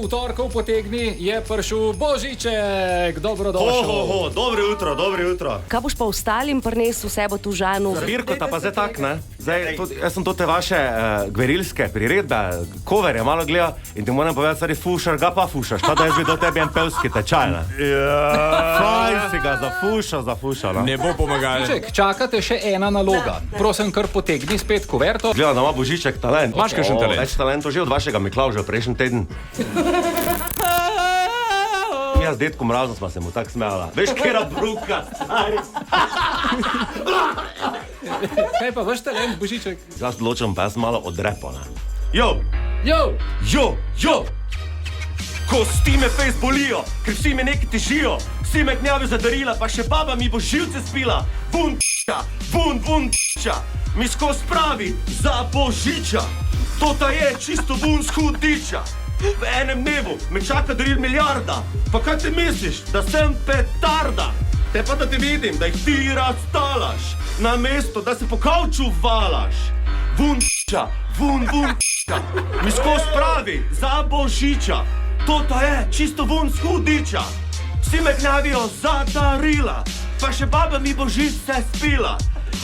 v torkov potegni je prišel Božiček. Dobrodošel. Dobro jutro. Kaj boš pa ostalim prinesel sebo tu Žanu? Zbirkota pa zdaj tak, ne? Jaz sem to te vaše gverilske priredbe, coverje malo gledal in ti moram povedati, stari fušar, ga pa fušaš, pa da jaz bi do tebe en pevski tečaj, ne? Faj si ga zafušal, ne? Ne bo pomagal. Božiček, čakate še ena naloga. Prosim, kar potegni spet kuverto. Gledam, da ima Božiček talent. Imaš kakšen talent? Več talentov že od vašega Miklavža prejšnji teden. Jaz z detkom Mrazom sva se mu tak smejala. Veš, kera bruka, stari. Kaj pa vaš talent, Božiček? Jaz odločam, pa jaz malo odrepo, ne? Jo! Jo! Kosti me fejs bolijo, ker vsi me nekaj težijo. Vsi me gnjavijo za darila, pa še baba mi bo živce spila. Vun p***ča, mi skos pravi za Božiča. Tota je čisto vun z hudiča. V enem dnevu me čaka daril milijarda. Pa kaj ti misliš, da sem petarda? Te pa da te vidim, da jih ti raztalaš. Namesto, da se po kavču valaš. Vun p***ča, vun p***ča, mi skos pravi za Božiča. Tota je čisto vun z hudiča. Vsi me gnjavijo za darila, pa še baba mi bo žice spila.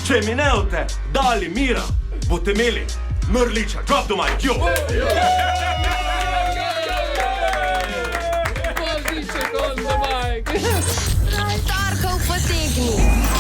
Če mi ne boste dali mira, boste imeli mrliča. Drop the mic, yo! Božiček on the mic. Torkov potegni.